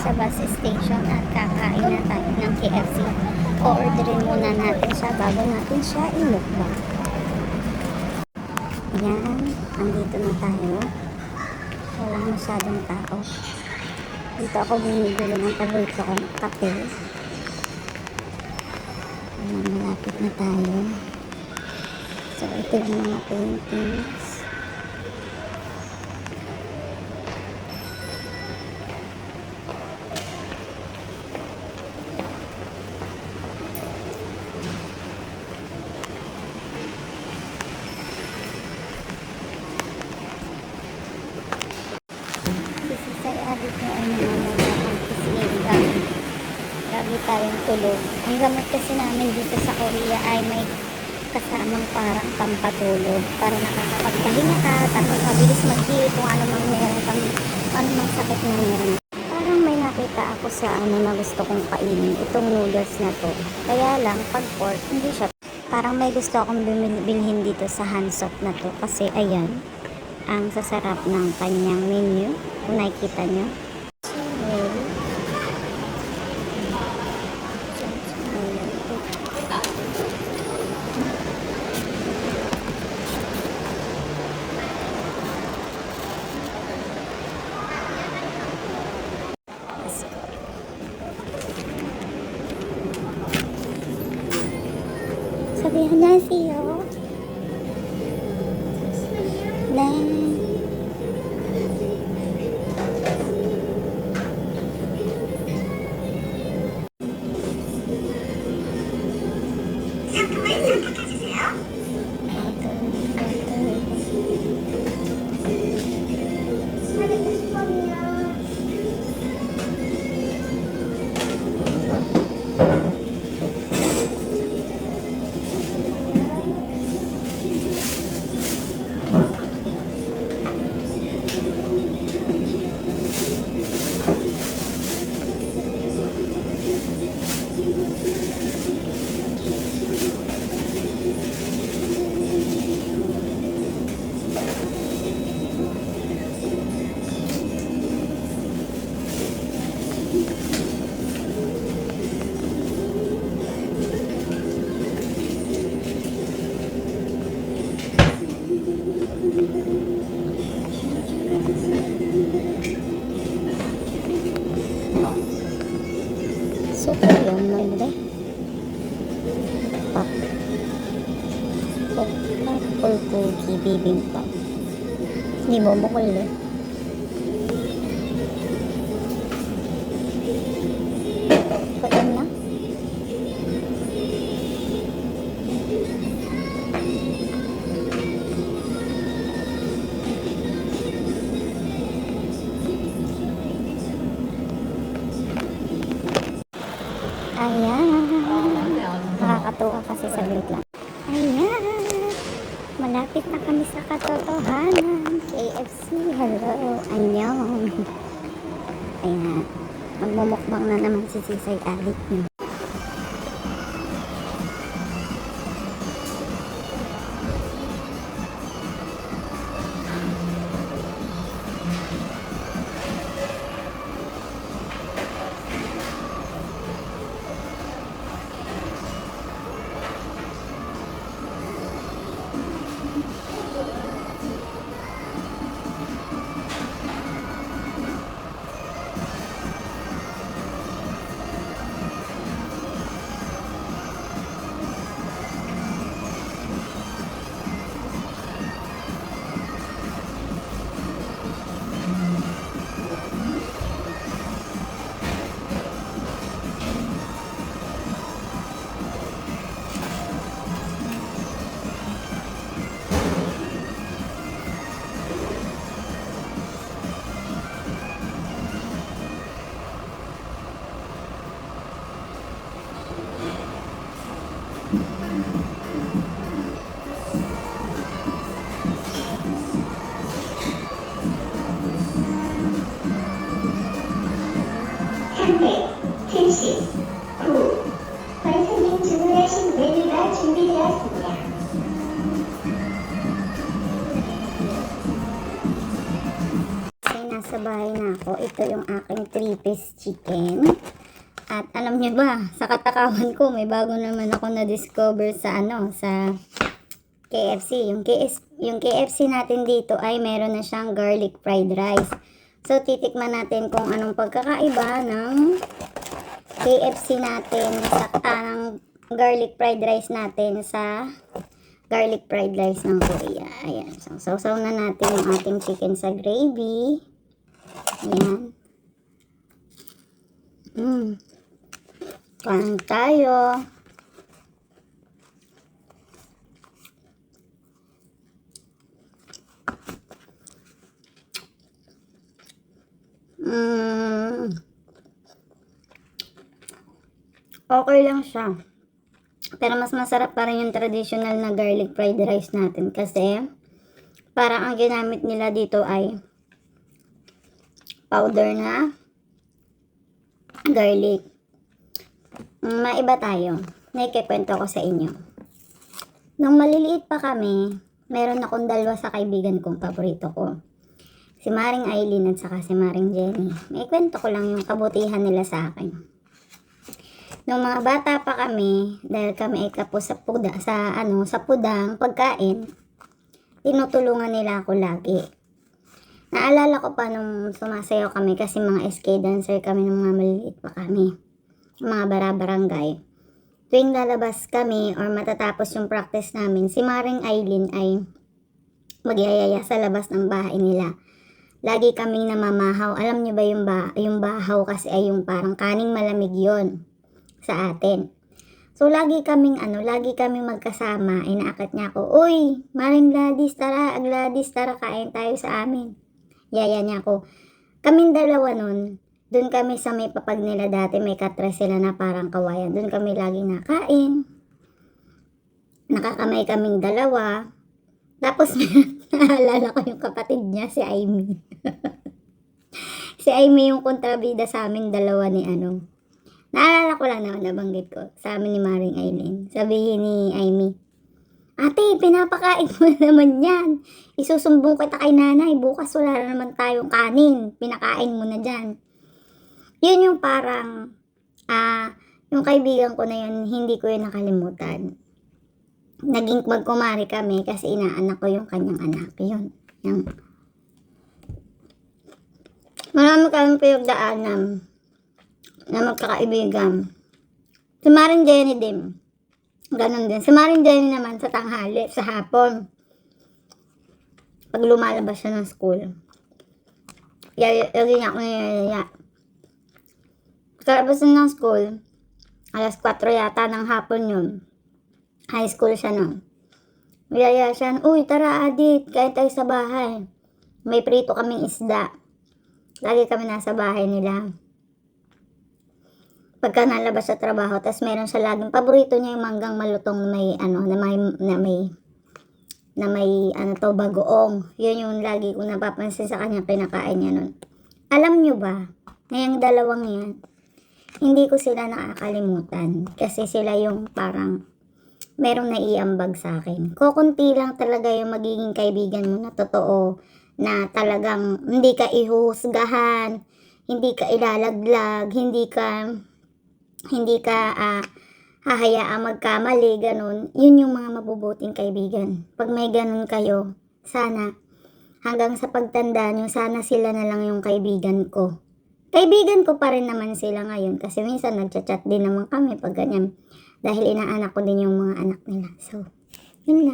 sa bus station at kakain na tayo ng KFC. O-orderin muna natin siya bago natin siya imukbang. Yan, andito na tayo. Walang masyadong tao. Dito ako bumibili ng paborito kong kape. Ayan, malapit na tayo. So, ito yung mga paintings. Kasi sa adik na ay namamagaan kasi grabe tayong tulog. Ang gamot kasi namin dito sa Korea ay may kasamang parang pampatulog para nakakapagpahinga ka, tapos mabilis mag-heal kung ano mang meron kang ano mang sakit na meron. Parang may nakita ako sa ano na gusto kong kainin, itong noodles na to. Kaya lang pag pork hindi siya, parang may gusto akong bilhin dito sa Hansop na to kasi ayan ang sasarap ng kanyang menu kung nakikita nyo. Sabihan na siyo. Super yung magde pop apple cookie bibimbap. Hindi mo bukol eh. Pagyan na ayan, nakakatuwa kasi saglit lang. Ayan, malapit na kami sa katotohanan. KFC, hello, annyeong. Ayan, magmumukbang na naman si Sisay Adik niyo. 현대 7시 9 관사님 주문하신 메뉴가 준비되었습니다. nasa bahay na ako. Ito yung aking 3-piece chicken. At alam niyo ba, sa katakawan ko, may bago naman ako na-discover sa sa KFC. Yung KFC natin dito ay meron na siyang garlic fried rice. So, titikman natin kung anong pagkakaiba ng KFC natin sa ng garlic fried rice natin sa garlic fried rice ng Korea. Ayan. So, sausaw na natin yung ating chicken sa gravy. Ayan. Kain tayo. Okay lang siya. Pero mas masarap pa rin yung traditional na garlic fried rice natin kasi parang ang ginamit nila dito ay powder na garlic. Maiba tayo. Naikikwento ko sa inyo. Nung maliliit pa kami, meron akong dalawa sa kaibigan kong paborito ko. Si Maring Aileen at saka si Maring Jenny. May kwento ko lang yung kabutihan nila sa akin. Nung mga bata pa kami, dahil kami ay kapos sa pudang pagkain, tinutulungan nila ako lagi. Naalala ko pa nung sumasayaw kami kasi mga SK dancer kami nung mga maliliit pa kami. Mga barabarangay. Tuwing lalabas kami or matatapos yung practice namin, si Maring Aileen ay magyayaya sa labas ng bahay nila. Lagi kaming namamahaw. Alam niyo ba yung bahaw kasi ay yung parang kaning malamig yon sa atin. So, lagi kaming magkasama. Inaakit niya ako, "Uy, Maring Gladys, tara, kain tayo sa amin." Yaya niya ako. Kaming dalawa nun, dun kami sa may papag nila dati, may katres sila na parang kawayan. Dun kami lagi nakain. Nakakamay kaming dalawa. Tapos, naalala ko yung kapatid niya, si Amy. Si Amy yung kontrabida sa aming dalawa ni Naalala ko lang naman, nabanggit ko sa amin ni Maring Aileen. Sabihin ni Amy, "Ate, pinapakain mo na naman yan. Isusumbong kita kay nanay. Bukas wala na naman tayong kanin. Pinakain mo na dyan." Yun yung parang, yung kaibigan ko na yun, hindi ko yun nakalimutan. Naging magkumari kami kasi inaanak ko yung kanyang anak. Yun. Marami kaming pinagdaanan na magkakaibigan. Si Maring Jenny din. Ganon din. Si Maring Jenny naman sa tanghali, sa hapon. Pag lumalabas siya ng school. Lagi niya ako niyaya. Pagkalabas ng school, alas 4 yata ng hapon yun. High school siya nun. Niyaya siya, "Uy, tara Adit, kain tayo sa bahay." May prito kaming isda. Lagi kami nasa bahay nila. Pagka nalabas sa trabaho, tas meron siya laging paborito niya yung manggang malutong na may bagoong. Yun yung lagi ko napapansin sa kanya, pinakain niya nun. Alam nyo ba, ngayong dalawang yan, hindi ko sila nakakalimutan. Kasi sila yung parang merong naiambag sa akin. Kukunti lang talaga yung magiging kaibigan mo na totoo, na talagang hindi ka ihuhusgahan, hindi ka ilalaglag, hindi ka hahayaang magkamali, ganun. Yun yung mga mabubuting kaibigan. Pag may ganun kayo, sana hanggang sa pagtanda nyo, sana sila na lang yung kaibigan ko. Kaibigan ko pa rin naman sila ngayon kasi minsan nagchat-chat din naman kami pag ganyan. Dahil inaanak ko din yung mga anak nila. So, yun lang.